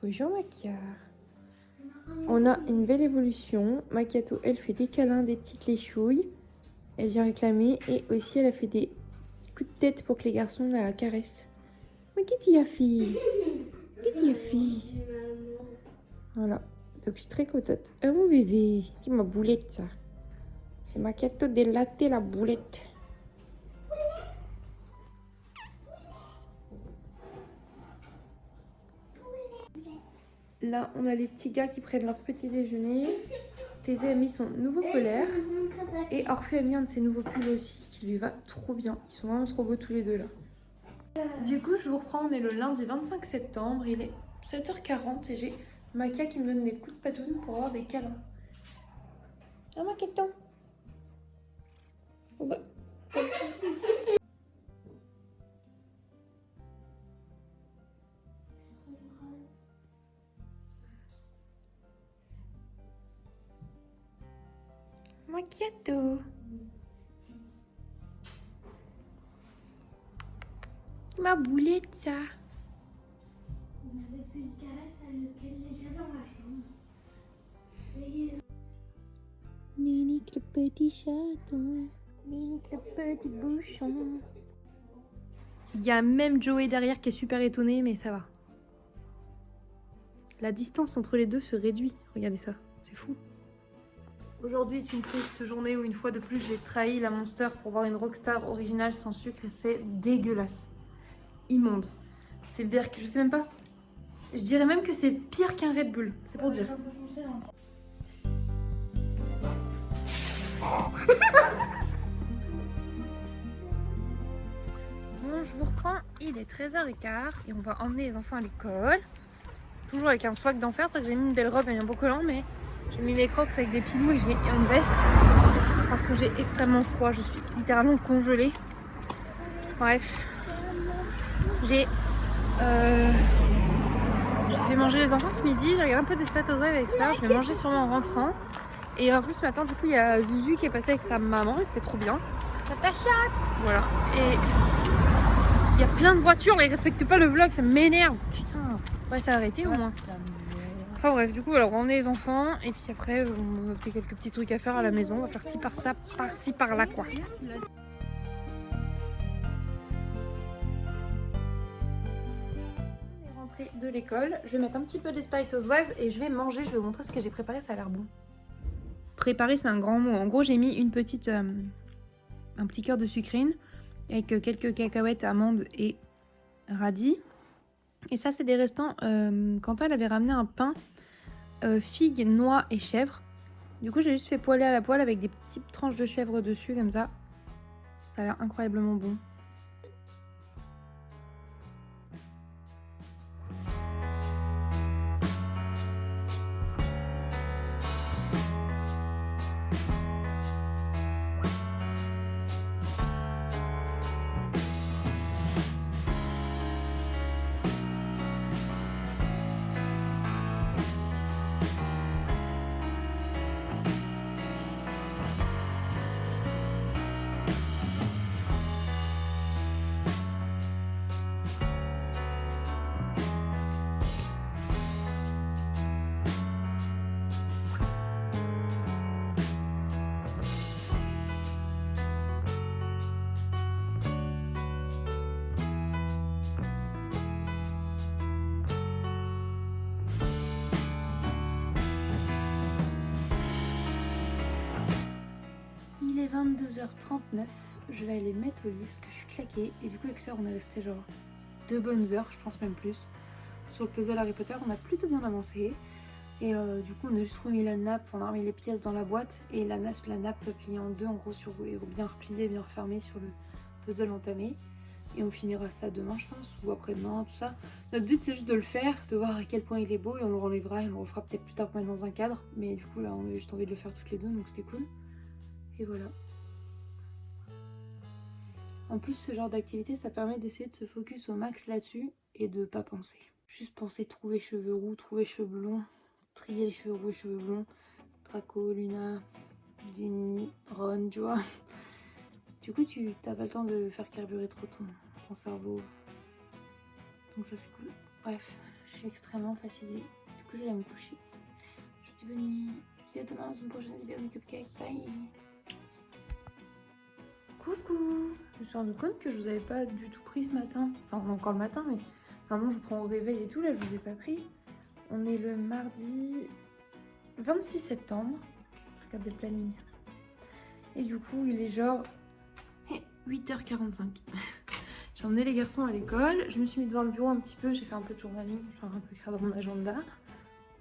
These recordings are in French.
Bonjour Makia. On a une belle évolution. Makiato, elle fait des câlins, des petites léchouilles. Elle vient réclamer. Et aussi, elle a fait des coups de tête pour que les garçons la caressent. Mais qu'est-ce qu'il y a, fille? Qu'est-ce qu'il y a, fille? Voilà. Donc, je suis très contente. Oh, mon bébé. C'est ma boulette, ça. C'est Makiato délaté, la boulette. Là, on a les petits gars qui prennent leur petit déjeuner. Thésée a mis son nouveau polaire. Et Orphée a mis un de ses nouveaux pulls aussi, qui lui va trop bien. Ils sont vraiment trop beaux tous les deux là. Du coup, je vous reprends, on est le lundi 25 septembre. Il est 7h40 et j'ai Makia qui me donne des coups de patoune pour avoir des câlins. Ah, Maqueton. Oh bah. Makiato. Ma boulette, ça. On avait fait une caresse à lequel déjà dans la chambre. Ninique le petit chaton. Ninique le petit bouchon. Il y a même Joey derrière qui est super étonné, mais ça va. La distance entre les deux se réduit. Regardez ça, c'est fou. Aujourd'hui est une triste journée où une fois de plus j'ai trahi la Monster pour boire une Rockstar originale sans sucre et c'est dégueulasse. Immonde. C'est bière que je sais même pas. Je dirais même que c'est pire qu'un Red Bull, c'est pour dire. Bon, je vous reprends, il est 13h15 et on va emmener les enfants à l'école. Toujours avec un swag d'enfer, c'est que j'ai mis une belle robe et un beau collant, mais j'ai mis mes crocs avec des pilous et j'ai une veste parce que j'ai extrêmement froid, je suis littéralement congelée. Bref, j'ai fait manger les enfants ce midi, j'ai regardé un peu Desperate Housewives avec ça, je vais manger sûrement en rentrant. Et en plus ce matin du coup il y a Zuzu qui est passé avec sa maman et c'était trop bien. Natacha. Voilà. Et il y a plein de voitures, là ils respectent pas le vlog, ça m'énerve. Putain, on va s'arrêter au moins. Enfin bref, du coup alors on emmener les enfants et puis après on a quelques petits trucs à faire à la maison, on va faire ci par ça, par-ci par-là quoi. De l'école, je vais mettre un petit peu Desperate Housewives et je vais manger, je vais vous montrer ce que j'ai préparé, ça a l'air bon. Préparer c'est un grand mot, en gros j'ai mis un petit cœur de sucrine avec quelques cacahuètes, amandes et radis. Et ça c'est des restants, Quentin elle avait ramené un pain figues, noix et chèvre. Du coup j'ai juste fait poêler à la poêle avec des petites tranches de chèvre dessus comme ça. Ça a l'air incroyablement bon. Il est 22h39, je vais aller mettre au lit parce que je suis claquée et du coup avec ça on est resté genre 2 bonnes heures, je pense même plus. Sur le puzzle Harry Potter on a plutôt bien avancé et du coup on a juste remis la nappe, on a remis les pièces dans la boîte et la nappe pliée en deux en gros sur bien repliée, bien refermée sur le puzzle entamé. Et on finira ça demain je pense, ou après-demain, tout ça. Notre but c'est juste de le faire, de voir à quel point il est beau et on le renlèvera et on le refera peut-être plus tard pour mettre dans un cadre. Mais du coup là on avait juste envie de le faire toutes les deux donc c'était cool. Et voilà. En plus, ce genre d'activité, ça permet d'essayer de se focus au max là-dessus et de pas penser. Juste penser trouver cheveux roux, trouver cheveux blonds, trier les cheveux roux et cheveux blonds. Draco, Luna, Ginny, Ron, tu vois. Du coup, t'as pas le temps de faire carburer trop ton cerveau. Donc ça, c'est cool. Bref, Je suis extrêmement fatiguée. Du coup, je vais aller me coucher. Je vous dis bonne nuit. Je vous dis à demain dans une prochaine vidéo Make Up Cake. Bye. Coucou. Je me suis rendu compte que je vous avais pas du tout pris ce matin. Enfin, encore le matin, mais vraiment, je vous prends au réveil et tout. Là, je vous ai pas pris. On est le mardi 26 septembre. Je regarde le planning. Et du coup, il est genre 8h45. J'ai emmené les garçons à l'école. Je me suis mis devant le bureau un petit peu. J'ai fait un peu de journaling. Je suis un peu écrire dans mon agenda.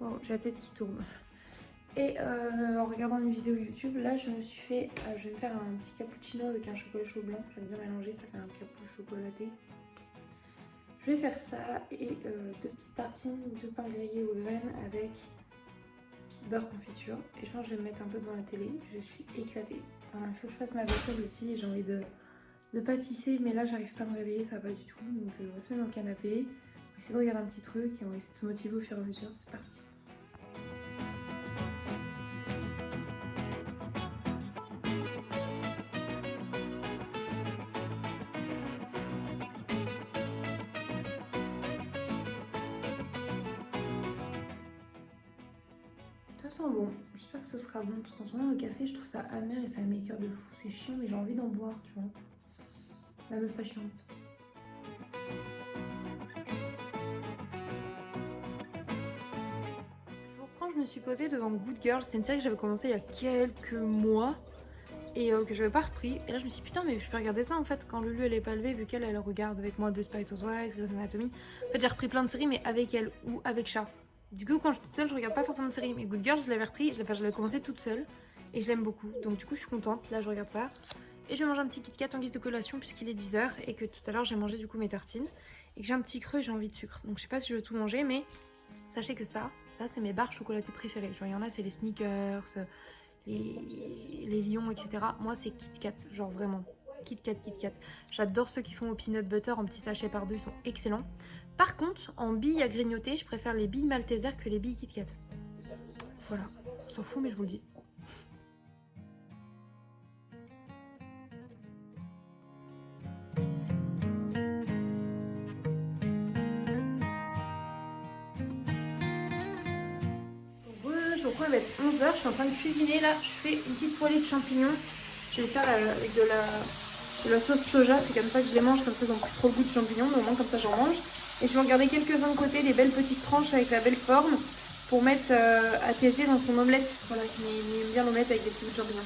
Wow, j'ai la tête qui tourne. Et en regardant une vidéo YouTube, là, je me suis fait... je vais me faire un petit cappuccino avec un chocolat chaud blanc. J'aime bien mélanger, ça fait un cappuccino chocolaté. Je vais faire ça et 2 petites tartines de pain grillé aux graines avec beurre confiture. Et je pense que je vais me mettre un peu devant la télé. Je suis éclatée. Alors, il faut que je fasse ma vaisselle aussi et j'ai envie de pâtisser. Mais là, j'arrive pas à me réveiller, ça va pas du tout. Donc on va se mettre dans le canapé. On va essayer de regarder un petit truc et on va essayer de se motiver au fur et à mesure. C'est parti. Ça sent bon, j'espère que ce sera bon parce qu'en ce moment le café je trouve ça amer et ça m'écoeure de fou, c'est chiant mais j'ai envie d'en boire tu vois. La meuf pas chiante. Je vous reprends, je me suis posée devant Good Girl, c'est une série que j'avais commencé il y a quelques mois et que j'avais pas repris. Et là je me suis dit putain mais je peux regarder ça en fait quand Lulu elle est pas levée vu qu'elle elle regarde avec moi Desperate Housewives, Grey's Anatomy. En fait j'ai repris plein de séries mais avec elle ou avec Chat. Du coup, quand je suis toute seule, je regarde pas forcément de série. Mais Good Girl, je l'avais repris, je l'avais commencé toute seule. Et je l'aime beaucoup. Donc du coup, je suis contente. Là, je regarde ça. Et je vais manger un petit Kit Kat en guise de collation puisqu'il est 10h. Et que tout à l'heure, j'ai mangé du coup mes tartines. Et que j'ai un petit creux et j'ai envie de sucre. Donc je sais pas si je veux tout manger. Mais sachez que ça c'est mes barres chocolatées préférées. Genre, il y en a, c'est les Snickers, les Lions, etc. Moi, c'est Kit Kat. Genre vraiment. Kit Kat, Kit Kat. J'adore ceux qui font au peanut butter en petits sachets par deux. Ils sont excellents. Par contre, en billes à grignoter, je préfère les billes Malteser que les billes Kit Kat. Voilà, on s'en fout mais je vous le dis. Je reprends, il va être 11h, je suis en train de cuisiner là, je fais une petite poêlée de champignons. Je vais le faire avec de la sauce soja, c'est comme ça que je les mange, comme ça ils n'ont plus trop le goût de champignons, mais au moins comme ça j'en mange. Et je vais en garder quelques-uns de côté, des belles petites tranches avec la belle forme, pour mettre à tester dans son omelette. Voilà, qui aime bien l'omelette avec des petits bouts de champignons.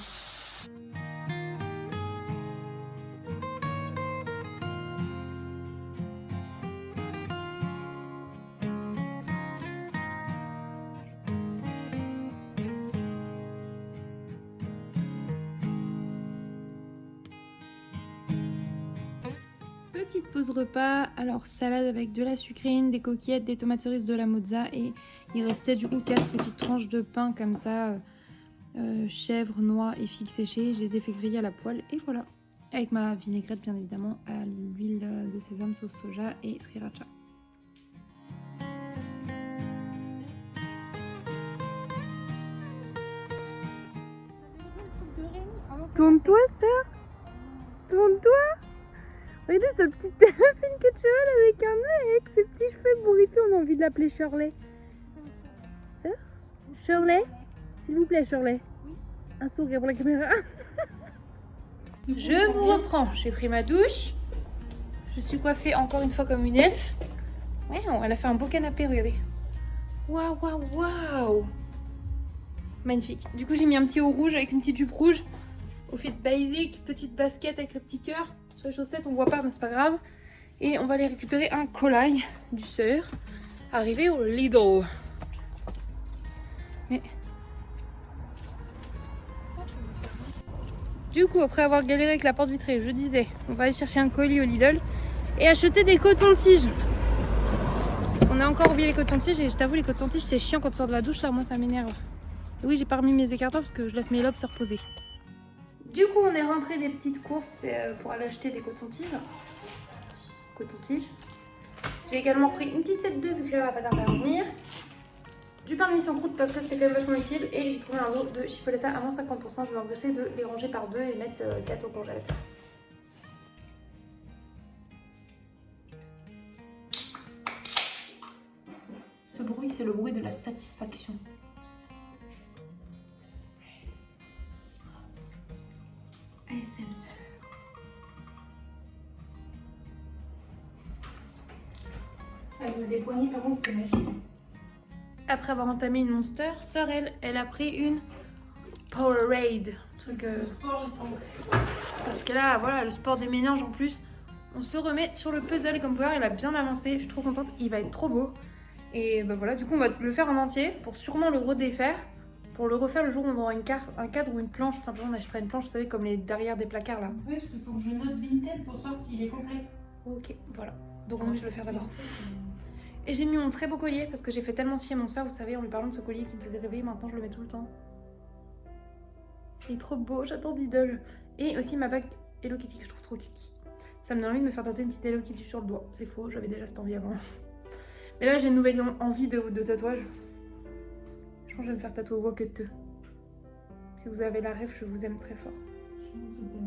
Petite pause repas, alors salade avec de la sucrine, des coquillettes, des tomates cerises, de la mozza et il restait du coup 4 petites tranches de pain comme ça, chèvre, noix et figues séchées. Je les ai fait griller à la poêle et voilà, avec ma vinaigrette bien évidemment à l'huile de sésame, sauce soja et sriracha. Tourne-toi ça, tourne-toi. Regardez sa petite fine queue de cheval avec un nœud et avec ses petits cheveux bourriffés. On a envie de l'appeler Shirley. Ça Shirley, s'il vous plaît Shirley. Un sourire pour la caméra. Je vous reprends. J'ai pris ma douche. Je suis coiffée encore une fois comme une elfe. Ouais, elle a fait un beau canapé, regardez. Waouh, waouh, waouh. Magnifique. Du coup, j'ai mis un petit haut rouge avec une petite jupe rouge. Au fit basic, petite basket avec le petit cœur. Sur les chaussettes, on voit pas, mais c'est pas grave. Et on va aller récupérer un corail du sœur. Arrivé au Lidl. Mais... Du coup, après avoir galéré avec la porte vitrée, je disais, on va aller chercher un colis au Lidl et acheter des cotons-tiges. On a encore oublié les cotons-tiges et je t'avoue, les cotons-tiges, c'est chiant quand tu sors de la douche. Là, moi, ça m'énerve. Et oui, j'ai pas remis mes écarteurs parce que je laisse mes lobes se reposer. Du coup, on est rentré des petites courses pour aller acheter des cotons-tiges. J'ai également pris une petite set 2 vu que ça va pas tarder à venir. Du pain de mie sans croûte parce que c'était quand même vachement utile. Et j'ai trouvé un lot de chipolata à moins 50%. Je vais m'empresser de les ranger par deux et mettre 4 au congélateur. Ce bruit, c'est le bruit de la satisfaction. ASMR. Avec des poignées, par contre, c'est magique. Après avoir entamé une Monster, Sœur, elle a pris une Powerade. Truc, Le sport, il faut... parce que là, voilà, le sport des méninges en plus. On se remet sur le puzzle et comme vous pouvez voir, il a bien avancé. Je suis trop contente, il va être trop beau. Et bah voilà, du coup, on va le faire en entier pour sûrement le redéfaire. Pour le refaire le jour où on aura un cadre ou une planche. Simplement, on achètera une planche, vous savez, comme les derrière des placards là. Oui, parce qu'il faut que je note Vinted pour savoir s'il est complet. Ok, voilà. Donc, je vais le faire d'abord. Et j'ai mis mon très beau collier parce que j'ai fait tellement chier mon soeur, vous savez, en lui parlant de ce collier qui me faisait rêver. Maintenant, je le mets tout le temps. Il est trop beau, j'attends d'idole. Et aussi ma bague Hello Kitty que je trouve trop kiki. Ça me donne envie de me faire tâter une petite Hello Kitty sur le doigt. C'est faux, j'avais déjà cette envie avant. Mais là, j'ai une nouvelle envie de tatouage. Je pense que je vais me faire tatouer Walk 2. Si vous avez la rêve, je vous aime très fort. Je pense que